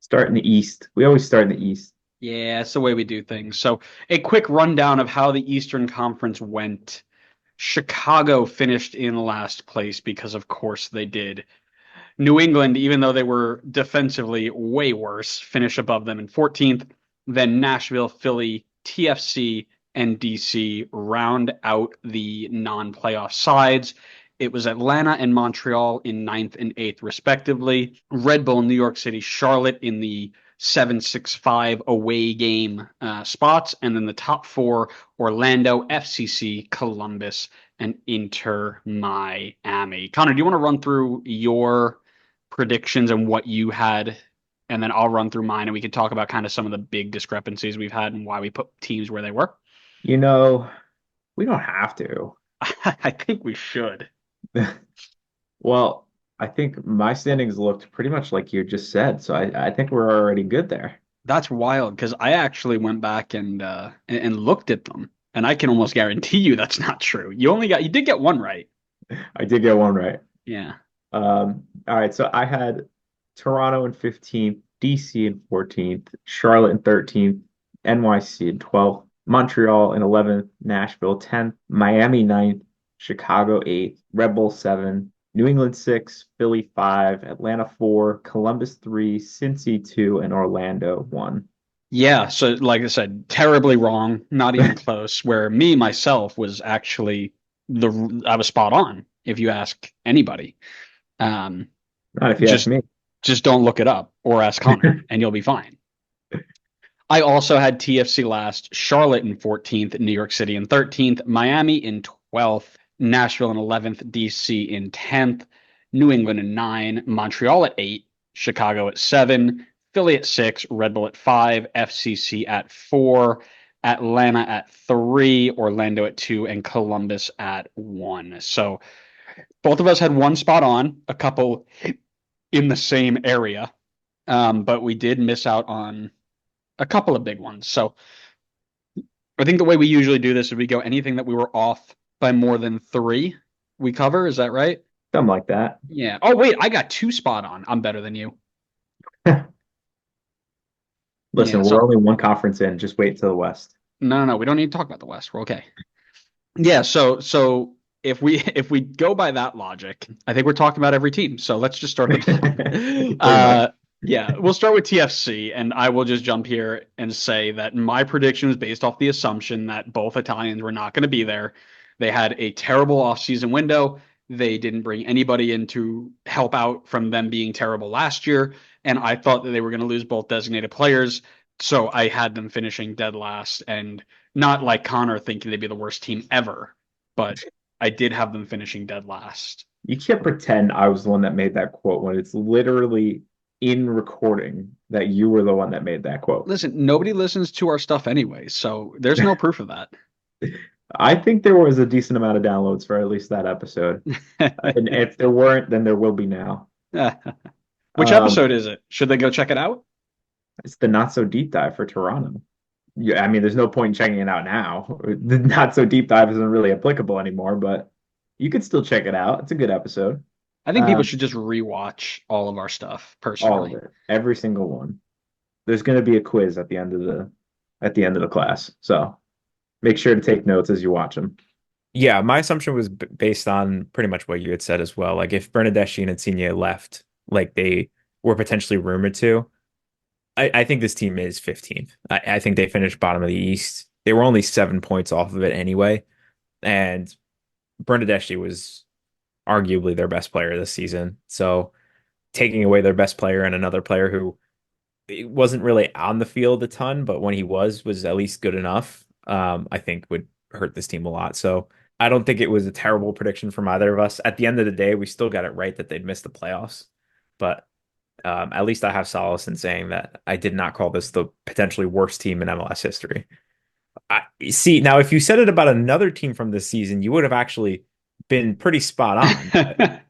Start in the East. We always start in the East. Yeah, it's the way we do things. So, a quick rundown of how the Eastern Conference went. Chicago finished in last place because, of course, they did. New England, even though they were defensively way worse, finished above them in 14th. Then Nashville, Philly, TFC, and DC round out the non-playoff sides. It was Atlanta and Montreal in ninth and eighth, respectively. Red Bull, New York City, Charlotte in the 7-6-5 away game spots. And then the top four Orlando, FCC, Columbus, and Inter Miami. Connor, do you want to run through your predictions and what you had? And then I'll run through mine and we can talk about kind of some of the big discrepancies we've had and why we put teams where they were. You know, we don't have to. I think we should. Well, I think my standings looked pretty much like you just said, so I think we're already good there. That's wild because I actually went back and looked at them, and I can almost guarantee you that's not true. You did get one right. I did get one right. Yeah. All right, so I had Toronto in 15th, DC in 14th, Charlotte in 13th, NYC in 12th, Montreal in 11th, Nashville 10th, Miami 9th, Chicago 8th, Red Bull 7, New England 6, Philly 5, Atlanta 4, Columbus 3, Cincy 2, and Orlando 1. Yeah, so like I said, terribly wrong, not even close. Where me myself was actually I was spot on if you ask anybody. Um, Not if you ask just me. just don't look it up or ask Connor, and you'll be fine. I also had TFC last, Charlotte in 14th, New York City in 13th, Miami in 12th, Nashville in 11th, DC in 10th, New England in 9, Montreal at 8, Chicago at 7, Philly at 6, Red Bull at 5, FCC at 4, Atlanta at 3, Orlando at 2, and Columbus at 1. So both of us had one spot on, a couple in the same area, but we did miss out on a couple of big ones. So I think the way we usually do this is we go anything that we were off by more than three, we cover. Is that right? Something like that. Yeah. Oh, wait, I got two spot on. I'm better than you. Yeah. Listen, we're So only one conference in. Just wait till the West. no. We don't need to talk about the West. We're okay. Yeah. So if we go by that logic, I think we're talking about every team. So let's just start at the top. Pretty much. Yeah, we'll start with TFC, and I will just jump here and say that my prediction was based off the assumption that both Italians were not going to be there. They had a terrible offseason window. They didn't bring anybody in to help out from them being terrible last year, and I thought that they were going to lose both designated players. So I had them finishing dead last, and not like Connor thinking they'd be the worst team ever, but I did have them finishing dead last. You can't pretend I was the one that made that quote when it's literally in recording that you were the one that made that quote. Listen, nobody listens to our stuff anyway, so there's no proof of that. I think there was a decent amount of downloads for at least that episode. And if there weren't, then there will be now. Which Um, episode is it? Should they go check it out? it's the not so deep dive for Toronto. Yeah, I mean, there's no point in checking it out now. The not so deep dive isn't really applicable anymore, but you could still check it out. It's a good episode. I think people Um, should just rewatch all of our stuff all of personally. it, every single one. There's going to be a quiz at the end of the class, so make sure to take notes as you watch them. Yeah, my assumption was based on pretty much what you had said as well. Like if Bernadeschi and Insigne left, like they were potentially rumored to, I think this team is 15th. I think they finished bottom of the East. They were only 7 points off of it anyway, and Bernadeschi was arguably their best player this season. So taking away their best player and another player who wasn't really on the field a ton, but when he was at least good enough, I think would hurt this team a lot. So I don't think it was a terrible prediction from either of us. At the end of the day, we still got it right that they'd miss the playoffs. But at least I have solace in saying that I did not call this the potentially worst team in MLS history. I see now if you said it about another team from this season, you would have actually been pretty spot on, but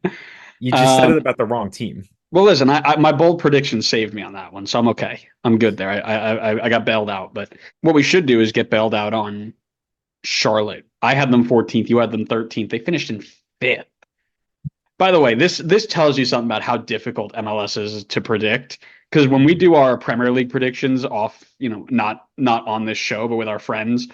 you just said it um, about the wrong team. well, listen, my bold prediction saved me on that one, so I'm okay. I'm good there. I got bailed out, but what we should do is get bailed out on Charlotte. I had them 14th. You had them 13th. They finished in fifth. By the way, this tells you something about how difficult MLS is to predict. Because when we do our Premier League predictions off, not on this show, but with our friends,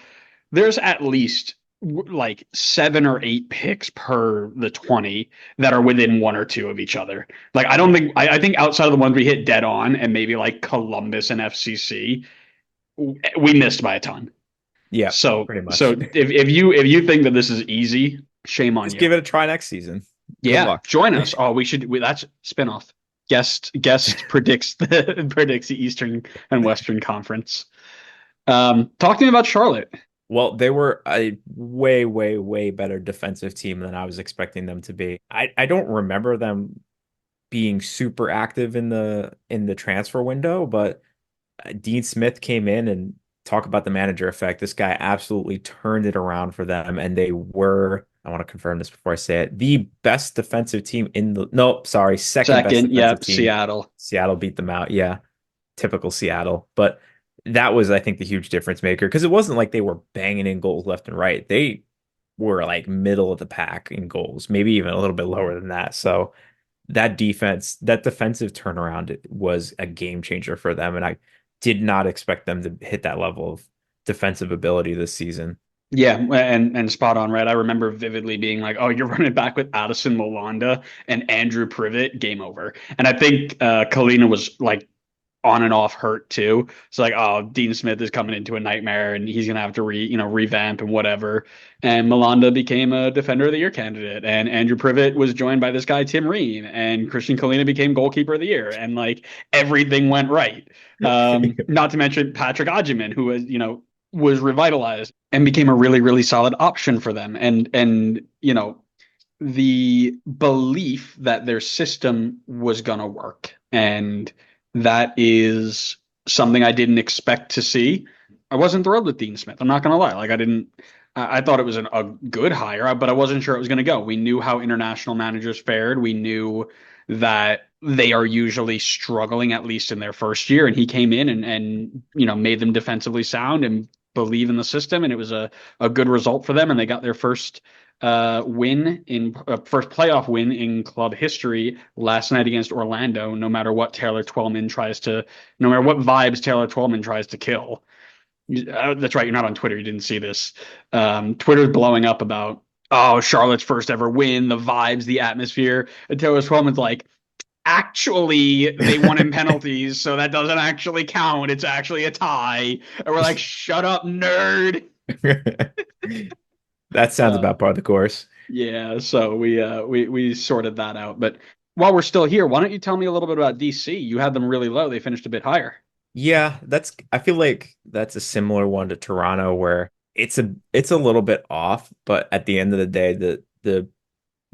there's at least like 7 or 8 picks per the 20 that are within one or two of each other. Like I don't think I think outside of the ones we hit dead on and maybe like Columbus and FCC, we missed by a ton. Yeah, So pretty so much. if you think that this is easy, shame on Just you. give it a try next season. Good Yeah, luck. join us. Oh, that's spinoff. Guest predicts the Eastern and Western Conference. Talk to me about Charlotte. Well, they were a way, way, way better defensive team than I was expecting them to be. I don't remember them being super active in the transfer window, but Dean Smith came in and talk about the manager effect. This guy absolutely turned it around for them, and they were, I want to confirm this before I say it, the best defensive team in the, no, sorry, second best Second, defensive yep, team. Seattle. Seattle beat them out. Yeah, typical Seattle. But that was, I think, the huge difference maker because it wasn't like they were banging in goals left and right. They were like middle of the pack in goals, maybe even a little bit lower than that. So that defensive turnaround was a game changer for them. And I did not expect them to hit that level of defensive ability this season. Yeah, and spot on, right? I remember vividly being like, "Oh, you're running back with Addison Malonda and Andrew Privet, game over." And I think Kalina was like on and off hurt too. So like, oh, Dean Smith is coming into a nightmare and he's gonna have to revamp and whatever. And Malonda became a defender of the year candidate. And Andrew Privet was joined by this guy, Tim Ream, and Christian Kalina became goalkeeper of the year. And like everything went right. Not to mention Patrick Odjiman, who was revitalized and became a really, really solid option for them. And the belief that their system was gonna work. And that is something I didn't expect to see. I wasn't thrilled with Dean Smith. I'm not going to lie. Like I thought it was a good hire, but I wasn't sure it was going to go. We knew how international managers fared. We knew that they are usually struggling, at least in their first year. And he came in and made them defensively sound and believe in the system. And it was a good result for them. And they got their first first playoff win in club history last night against Orlando. No matter what no matter what vibes Taylor Twellman tries to kill. That's right. You're not on Twitter. You didn't see this. Twitter's blowing up about, oh, Charlotte's first ever win, the vibes, the atmosphere. And Taylor Twellman's like, actually, they won in penalties, so that doesn't actually count. It's actually a tie. And we're like, shut up, nerd. That sounds about par of the course. Yeah, so we sorted that out. But while we're still here, why don't you tell me a little bit about DC? You had them really low. They finished a bit higher. Yeah, I feel like that's a similar one to Toronto where it's a little bit off, but at the end of the day, the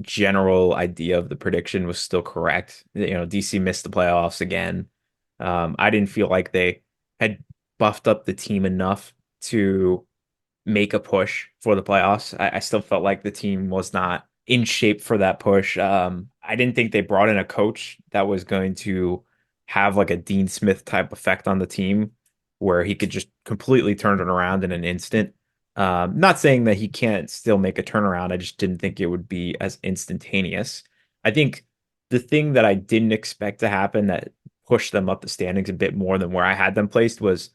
general idea of the prediction was still correct. DC missed the playoffs again. I didn't feel like they had buffed up the team enough to make a push for the playoffs. I still felt like the team was not in shape for that push. I didn't think they brought in a coach that was going to have like a Dean Smith type effect on the team where he could just completely turn it around in an instant. Not saying that he can't still make a turnaround. I just didn't think it would be as instantaneous. I think the thing that I didn't expect to happen that pushed them up the standings a bit more than where I had them placed was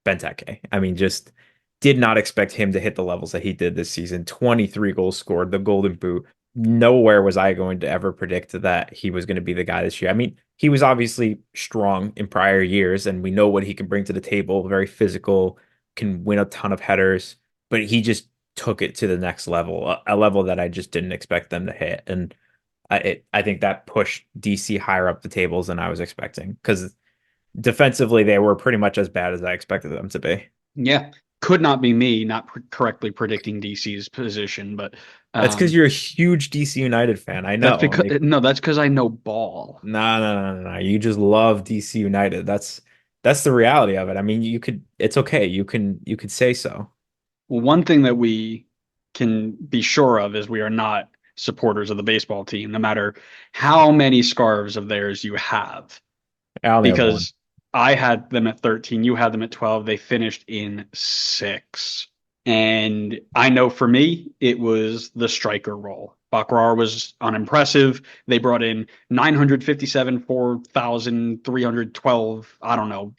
Benteke. I mean, just did not expect him to hit the levels that he did this season. 23 goals scored, the Golden Boot. Nowhere was I going to ever predict that he was going to be the guy this year. I mean, he was obviously strong in prior years, and we know what he can bring to the table. Very physical, can win a ton of headers, but he just took it to the next level, a level that I just didn't expect them to hit. And I think that pushed DC higher up the tables than I was expecting because defensively they were pretty much as bad as I expected them to be. Yeah, could not be me not correctly predicting DC's position, but That's because you're a huge DC United fan. I that's know. because no, that's because I know ball. No, no, no, no, no. You just love DC United. That's the reality of it. I mean, it's okay. You could say so. Well, one thing that we can be sure of is we are not supporters of the baseball team, no matter how many scarves of theirs you have. I only have one. Because I had them at 13, you had them at 12. They finished in 6. And I know for me, it was the striker role. Bakrar was unimpressive. They brought in 957, 4,312. I don't know,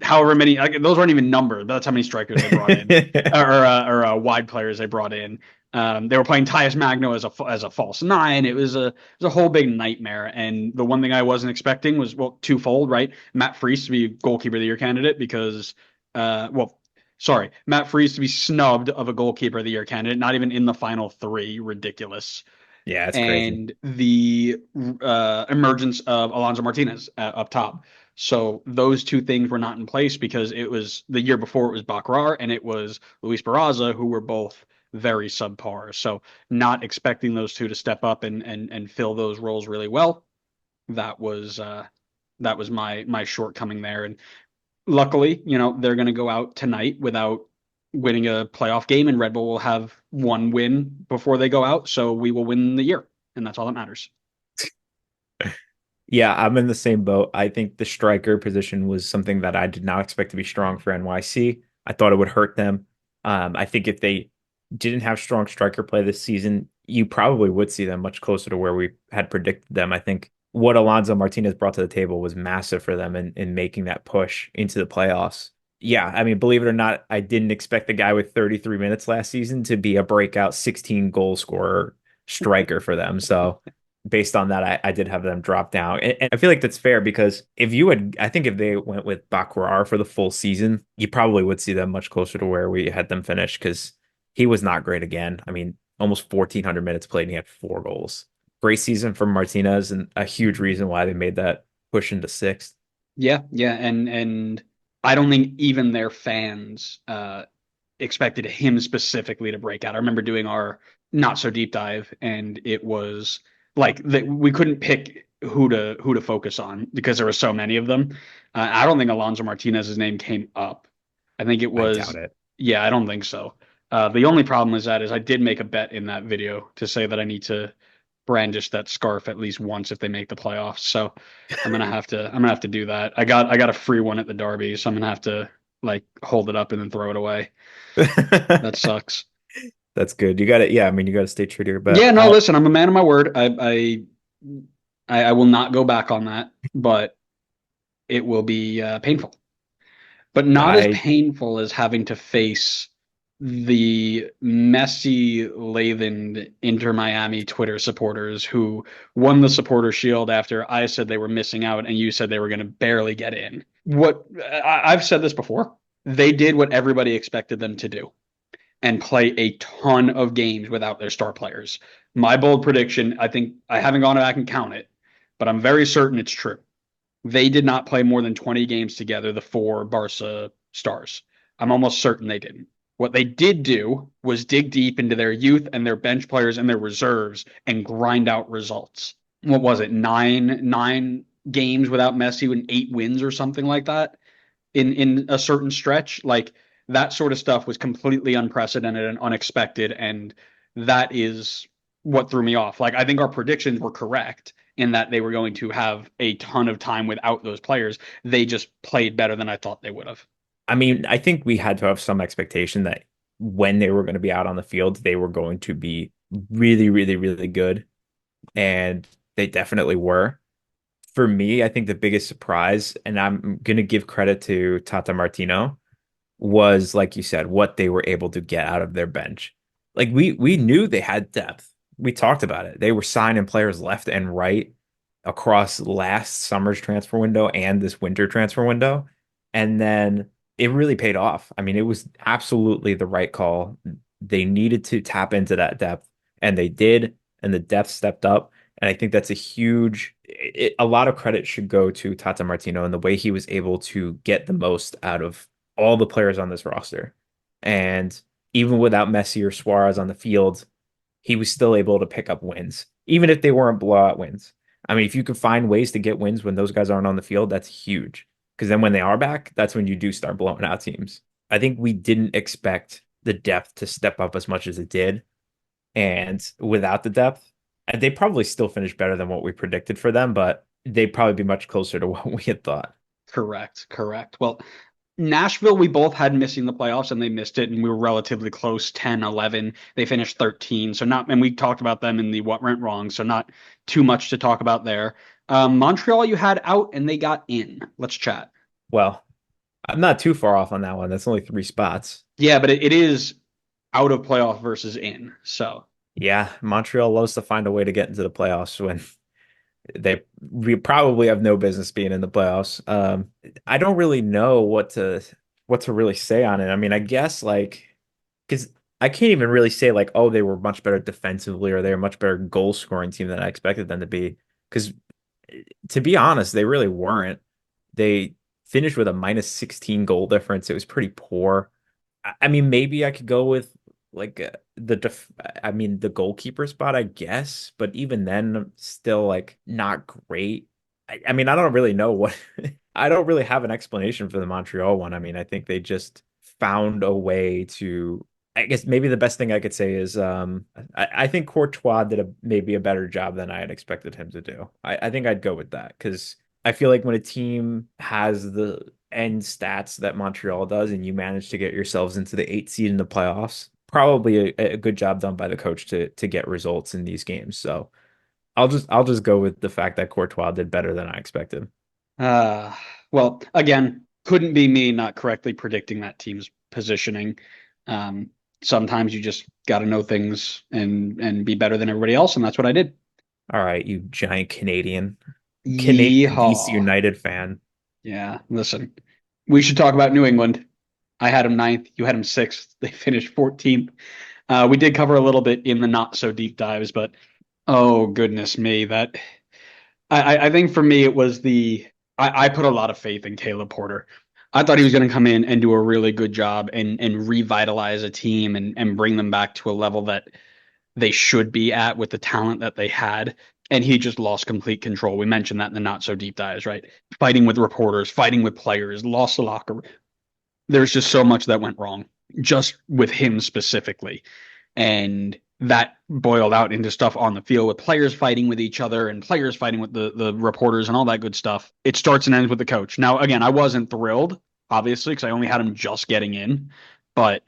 however many. Those weren't even numbered. That's how many strikers they brought in, or wide players they brought in. They were playing Tyus Magno as a false nine. It was a whole big nightmare. And the one thing I wasn't expecting was, well, twofold, right? Matt Freese to be goalkeeper of the year candidate because, sorry, Matt Freese to be snubbed of a goalkeeper of the year candidate, not even in the final three. Ridiculous. Yeah, it's crazy. And the emergence of Alonso Martinez up top. So those two things were not in place because it was the year before it was Bakrar and it was Luis Barraza, who were both very subpar. So not expecting those two to step up and fill those roles really well. That was my shortcoming there. And luckily, they're going to go out tonight without winning a playoff game, and Red Bull will have one win before they go out. So we will win the year, and that's all that matters. Yeah, I'm in the same boat. I think the striker position was something that I did not expect to be strong for NYC. I thought it would hurt them. I think if they didn't have strong striker play this season, you probably would see them much closer to where we had predicted them. I think what Alonso Martinez brought to the table was massive for them in making that push into the playoffs. Yeah, I mean, believe it or not, I didn't expect the guy with 33 minutes last season to be a breakout 16 goal scorer striker for them. So based on that, I did have them drop down. And I feel like that's fair because I think if they went with Bakrar for the full season, you probably would see them much closer to where we had them finish because he was not great again. I mean, almost 1,400 minutes played and he had 4 goals. Great season from Martinez and a huge reason why they made that push into sixth. Yeah, yeah, and I don't think even their fans expected him specifically to break out. I remember doing our not so deep dive, and it was like that we couldn't pick who to focus on because there were so many of them. I don't think Alonso Martinez's name came up. I think it I was, doubt it. yeah, I don't think so. The only problem is I did make a bet in that video to say that I need to brandish that scarf at least once if they make the playoffs. So I'm gonna have to do that. I got a free one at the Derby, so I'm gonna have to like hold it up and then throw it away. That sucks. That's good. You got it. Yeah, I mean, you got to stay true to your bet. Yeah, no, listen, I'm a man of my word. I will not go back on that, but it will be painful. But not as I painful as having to face the messy, laden Inter Miami Twitter supporters who won the supporter shield after I said they were missing out and you said they were going to barely get in. I've said this before. They did what everybody expected them to do and play a ton of games without their star players. My bold prediction, I think I haven't gone back and count it, but I'm very certain it's true. They did not play more than 20 games together, the four Barca stars. I'm almost certain they didn't. What they did do was dig deep into their youth and their bench players and their reserves and grind out results. What was it? Nine games without Messi and 8 wins or something like that in a certain stretch. Like that sort of stuff was completely unprecedented and unexpected, and that is what threw me off. Like I think our predictions were correct in that they were going to have a ton of time without those players. They just played better than I thought they would have. mean, I think we had to have some expectation that when they were going to be out on the field, they were going to be really, really, really good. And they definitely were. For me, I think the biggest surprise, and I'm going to give credit to Tata Martino, was like you said, what they were able to get out of their bench. Like we knew they had depth. We talked about it. They were signing players left and right across last summer's transfer window and this winter transfer window. And then it really paid off. I mean, it was absolutely the right call. They needed to tap into that depth, and they did, and the depth stepped up. And I think that's a lot of credit should go to Tata Martino and the way he was able to get the most out of all the players on this roster. And even without Messi or Suarez on the field, he was still able to pick up wins, even if they weren't blowout wins. I mean, if you can find ways to get wins when those guys aren't on the field, that's huge. Because then when they are back, that's when you do start blowing out teams. I think we didn't expect the depth to step up as much as it did. And without the depth, and they probably still finished better than what we predicted for them, but they'd probably be much closer to what we had thought. Correct, correct. Well, Nashville, we both had missing the playoffs and they missed it, and we were relatively close 10, 11. They finished 13. So not, and we talked about them in the what went wrong. So not too much to talk about there. Montreal, you had out and they got in. Let's chat. Well, I'm not too far off on that one. That's only 3 spots. Yeah, but it is out of playoff versus in. So Yeah, Montreal loves to find a way to get into the playoffs when we probably have no business being in the playoffs. I don't really know what to really say on it. I mean, I guess like because I can't even really say like, oh, they were much better defensively or they're a much better goal scoring team than I expected them to be. Because to be honest, they really weren't. They finished with a minus 16 goal difference. It was pretty poor. I mean, maybe I could go with like I mean the goalkeeper spot, I guess, but even then, still like not great. I mean, I don't really know what I don't really have an explanation for the Montreal one. I mean, I think they just found a way to. I guess maybe the best thing I could say is I think Courtois did maybe a better job than I had expected him to do. I think I'd go with that because I feel like when a team has the end stats that Montreal does and you manage to get yourselves into the 8th seed in the playoffs, probably a good job done by the coach to get results in these games. So I'll just go with the fact that Courtois did better than I expected. Uh, well, again, couldn't be me not correctly predicting that team's positioning. Um, Sometimes you just got to know things and be better than everybody else, and that's what I did. All right, you giant Canadian DC Yeehaw. United fan. Yeah, listen, we should talk about New England. I had them ninth. You had them sixth. They finished 14th. We did cover a little bit in the not so deep dives, but oh goodness me, that I think for me it was I put a lot of faith in Caleb Porter. I thought he was going to come in and do a really good job and revitalize a team and bring them back to a level that they should be at with the talent that they had. And he just lost complete control. We mentioned that in the not so deep dives, right? Fighting with reporters, fighting with players, lost the locker room. There's just so much that went wrong just with him specifically. And that boiled out into stuff on the field with players fighting with each other and players fighting with the reporters and all that good stuff. It starts and ends with the coach. Now, again, I wasn't thrilled, obviously, because I only had him just getting in, but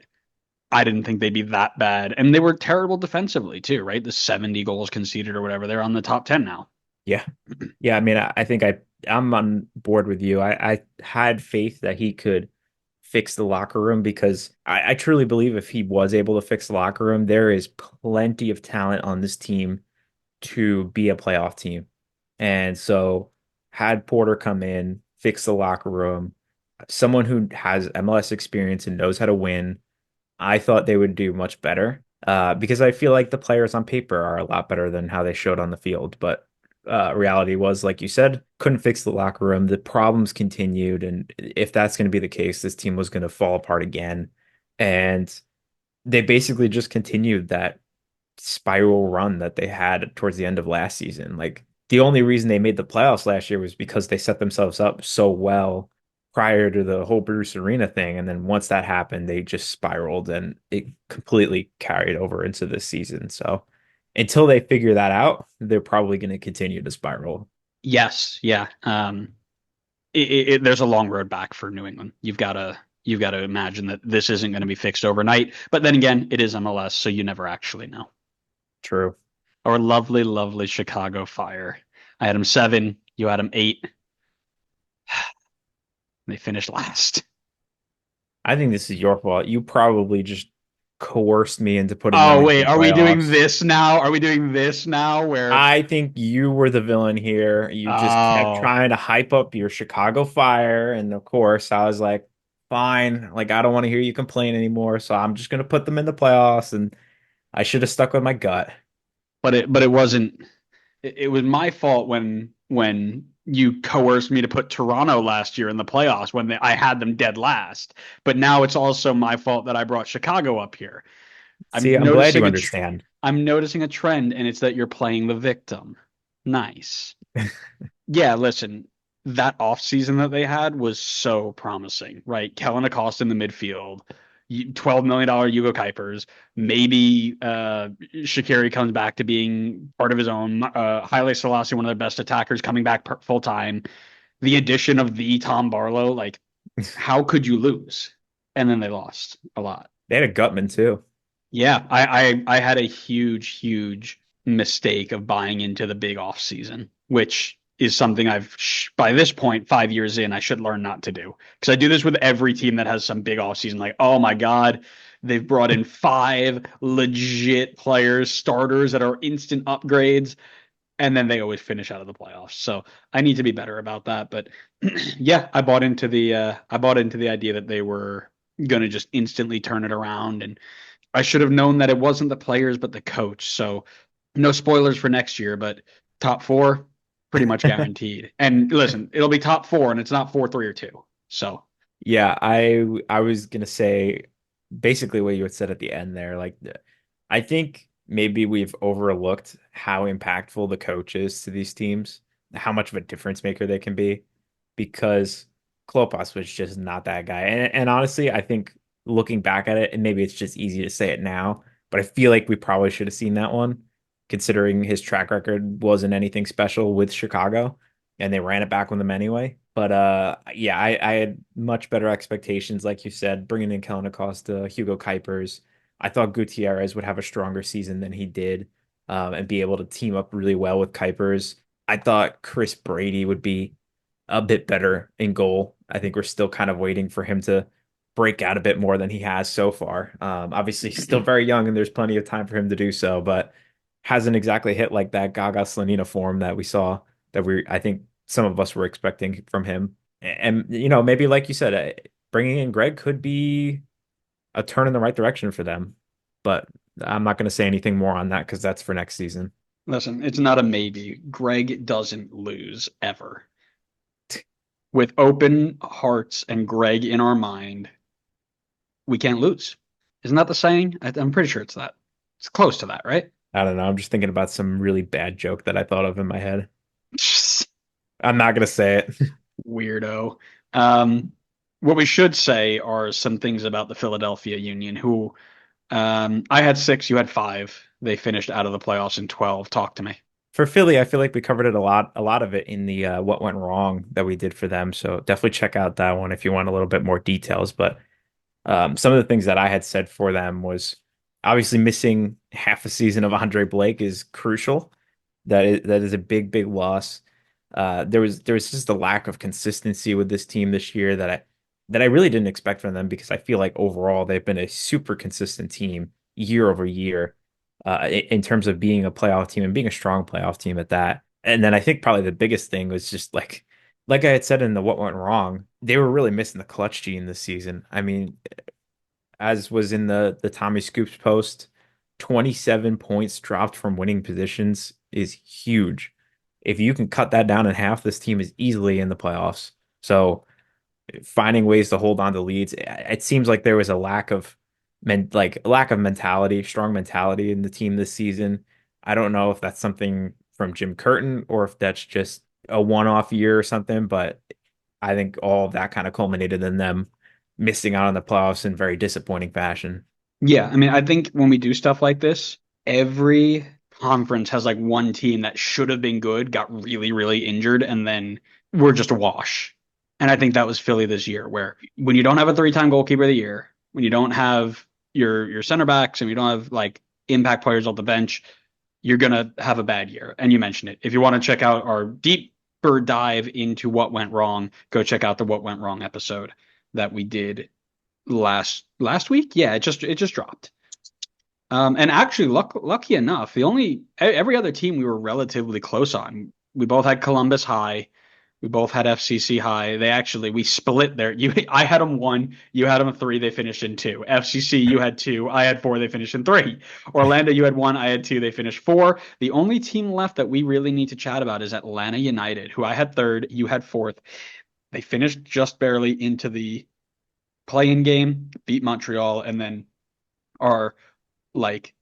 I didn't think they'd be that bad. And they were terrible defensively, too, right? The 70 goals conceded or whatever. They're on the top 10 now. Yeah. Yeah, I mean, I think I'm on board with you. I had faith that he could fix the locker room because I truly believe if he was able to fix the locker room, there is plenty of talent on this team to be a playoff team. And so had Porter come in, fix the locker room, someone who has MLS experience and knows how to win, I thought they would do much better. Because I feel like the players on paper are a lot better than how they showed on the field. But reality was, like you said, couldn't fix the locker room. The problems continued. And if that's going to be the case, this team was going to fall apart again. And they basically just continued that spiral run that they had towards the end of last season. Like the only reason they made the playoffs last year was because they set themselves up so well prior to the whole Bruce Arena thing. And then once that happened, they just spiraled and it completely carried over into this season. So until they figure that out, they're probably going to continue to spiral. Yes, yeah. There's a long road back for New England. You've got to imagine that this isn't going to be fixed overnight. But then again, it is MLS, so you never actually know. True. Our lovely, lovely Chicago Fire. I had them 7. You had them 8. They finished last. I think this is your fault. You probably just coerced me into putting them Oh into wait, the are we doing playoffs. this now? Are we doing this now? Where? I think you were the villain here. You just kept Oh, trying to hype up your Chicago Fire. And of course, I was like, fine. Like, I don't want to hear you complain anymore. So I'm just going to put them in the playoffs. And I should have stuck with my gut. but it wasn't. It was my fault when you coerced me to put Toronto last year in the playoffs when I had them dead last. But now it's also my fault that I brought Chicago up here. See, I'm I'm glad you noticing understand. I'm noticing a trend, and it's that you're playing the victim. Nice. Yeah, listen, that offseason that they had was so promising, right? Kellen Acosta in the midfield, $12 million Hugo Kuipers, maybe Shaqiri comes back to being part of his own. Haile Selassie, one of their best attackers, coming back full time. The addition of the Tom Barlow, like How could you lose? And then they lost a lot. They had a Gutman too. Yeah, I had a huge mistake of buying into the big off season, which is something by this point, 5 years in, I should learn not to do. Because I do this with every team that has some big off season. Like, oh my God, they've brought in five legit players, starters that are instant upgrades, and then they always finish out of the playoffs. So I need to be better about that. But yeah, I bought into the idea that they were gonna just instantly turn it around, and I should have known that it wasn't the players but the coach. So no spoilers for next year, but top four pretty much guaranteed. And listen, it'll be top four, and it's not 4-3 or two. So Yeah, I was gonna say basically what you had said at the end there. Like, I think maybe we've overlooked how impactful the coach is to these teams, how much of a difference maker they can be, because Klopas was just not that guy. And honestly, I think looking back at it, and maybe it's just easy to say it now, but I feel like we probably should have seen that one, considering his track record wasn't anything special with Chicago, and they ran it back with him anyway. But yeah, I had much better expectations, like you said, bringing in Kellen Acosta, Hugo Kuipers. I thought Gutierrez would have a stronger season than he did, and be able to team up really well with Kuipers. I thought Chris Brady would be a bit better in goal. I think we're still kind of waiting for him to break out a bit more than he has so far. Obviously, he's still very young, and there's plenty of time for him to do so, but hasn't exactly hit like that Gaga Slonina form that we saw that I think some of us were expecting from him. And, maybe like you said, bringing in Greg could be a turn in the right direction for them. But I'm not going to say anything more on that because that's for next season. listen, it's not a maybe. Greg doesn't lose ever. With open hearts and Greg in our mind, we can't lose. Isn't that the saying? I'm pretty sure it's that. It's close to that, right? I don't know. I'm just thinking about some really bad joke that I thought of in my head. I'm not going to say it. Weirdo. Um, what we should say are some things about the Philadelphia Union, who I had six, you had five. They finished out of the playoffs in 12. Talk to me. For Philly, I feel like we covered it a lot of it in the what went wrong that we did for them. So definitely check out that one if you want a little bit more details. But some of the things that I had said for them was obviously missing half a season of Andre Blake is crucial. That is a big loss. There was just a lack of consistency with this team this year that I really didn't expect from them because I feel like overall they've been a super consistent team year over year in terms of being a playoff team and being a strong playoff team at that. And then I think probably the biggest thing was just like I had said in the what went wrong, they were really missing the clutch gene this season. I mean, as was in the Tommy Scoops post, 27 points dropped from winning positions is huge. If you can cut that down in half, this team is easily in the playoffs. So finding ways to hold on to leads, it seems like there was a lack of mentality, strong mentality in the team this season. I don't know if that's something from Jim Curtin or if that's just a one-off year or something, but I think all of that kind of culminated in them missing out on the playoffs in very disappointing fashion. Yeah, I mean, I think when we do stuff like this, every conference has like one team that should have been good, got really injured, and then we're just a wash. And I think that was Philly this year, where when you don't have a three-time goalkeeper of the year, when you don't have your center backs, and you don't have like impact players off the bench, you're gonna have a bad year. And you mentioned it. If you want to check out our deeper dive into what went wrong, go check out the What Went Wrong episode that we did last week. Yeah, it just dropped. And actually, lucky enough, the only every other team we were relatively close on. We both had Columbus high. We both had FCC high. We split there. I had them one. You had them three. They finished in two. FCC, you had two. I had four. They finished in three. Orlando, you had one. I had two. They finished four. The only team left that we really need to chat about is Atlanta United, who I had third. You had fourth. They finished just barely into the play-in game, beat Montreal, and then are like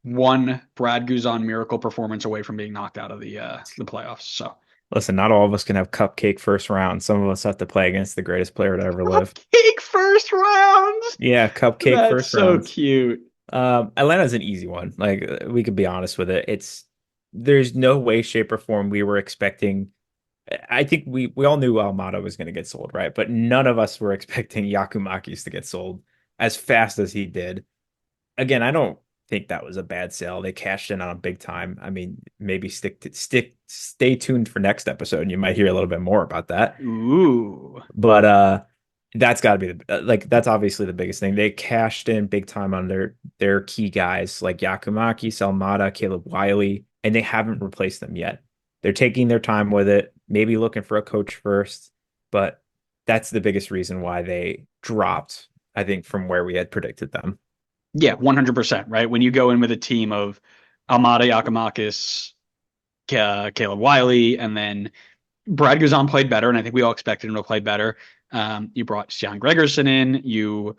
one Brad Guzan miracle performance away from being knocked out of the playoffs. So Listen, not all of us can have cupcake first round. Some of us have to play against the greatest player to ever live. cupcake first rounds. Yeah, cupcake That's first so rounds. cute. Atlanta's an easy one. Like we could be honest with it. There's no way, shape, or form we were expecting I think we all knew Almada was going to get sold, right? But none of us were expecting Yakumakis to get sold as fast as he did. Again, I don't think that was a bad sale. They cashed in on him big time. I mean, maybe stay tuned for next episode and you might hear a little bit more about that. Ooh. But that's got to be that's obviously the biggest thing. They cashed in big time on their key guys like Yakumaki, Salmada, Caleb Wiley, and they haven't replaced them yet. They're taking their time with it, maybe looking for a coach first, but that's the biggest reason why they dropped, I think, from where we had predicted them. Yeah, 100%, right? When you go in with a team of Almada, Yakimakis, Caleb Wiley, and then Brad Guzan played better, and I think we all expected him to play better. You brought Stian Gregerson in. You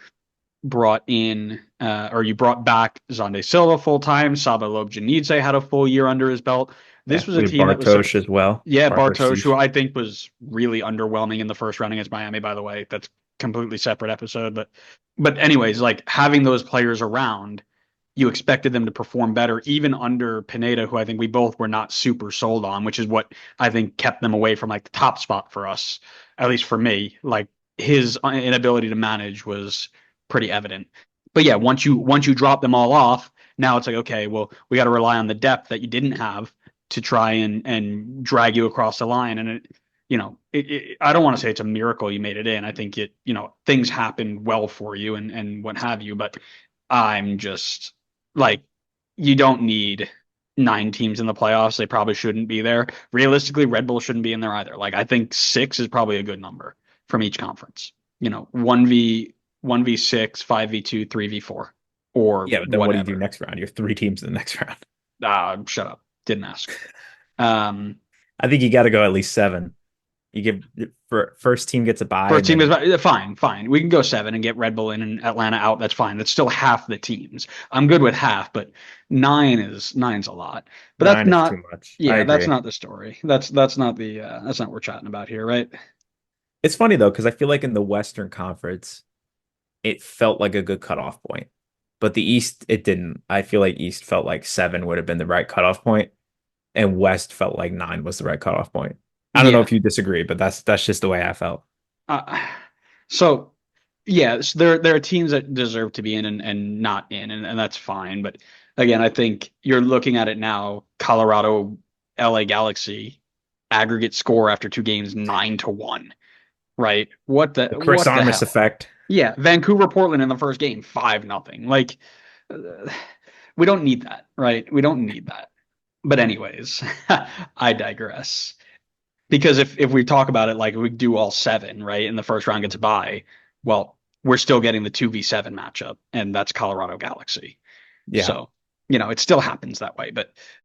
you brought back Zonde Silva full time. Saba Lobjanidze had a full year under his belt. Yeah, This was a we have team that was, Bartosz as well. yeah, Bartosz. Bartosz, who I think was really underwhelming in the first round against Miami, by the way. That's completely separate episode. But anyways, like having those players around, you expected them to perform better, even under Pineda, who I think we both were not super sold on, which is what I think kept them away from like the top spot for us, at least for me. Like his inability to manage was pretty evident. But yeah, once you drop them all off, now it's like, okay, well, we got to rely on the depth that you didn't have to try and drag you across the line. And I don't want to say it's a miracle you made it in. I think things happened well for you and what have you. But I'm just like, you don't need 9 teams in the playoffs. They probably shouldn't be there. Realistically, Red Bull shouldn't be in there either. Like, I think 6 is probably a good number from each conference. 1v6, 5v2, 3v4, or Yeah, but then what do you do whatever. next round? You have 3 teams in the next round. Shut up. Didn't ask. Um, I think you got to go at least 7. You give for first team gets a bye, First and team is then fine, fine. We can go 7 and get Red Bull in and Atlanta out. That's fine. That's still half the teams. I'm good with half, but nine's a lot. But that's 9 is not. too much. I Yeah, that's agree. not the story. That's not that's not what we're chatting about here, right? It's funny though, because I feel like in the Western Conference, it felt like a good cutoff point, but the East, it didn't. I feel like East felt like 7 would have been the right cutoff point, and West felt like 9 was the right cutoff point. I don't know Yeah. if you disagree, but that's just the way I felt. Uh, so yeah, so there are teams that deserve to be in and not in, and that's fine. But again, I think you're looking at it now. Colorado, LA Galaxy, aggregate score after 2 games 9-1. Right? The Chris What the Armas hell? effect. Yeah, Vancouver Portland in the first game 5-0. Like uh, we don't need that, right? We don't need that. But anyways, I digress. Because if we talk about it like we do all 7, right, and the first round gets a bye, well, we're still getting the 2v7 matchup, and that's Colorado Galaxy. Yeah. So, it still happens that way. But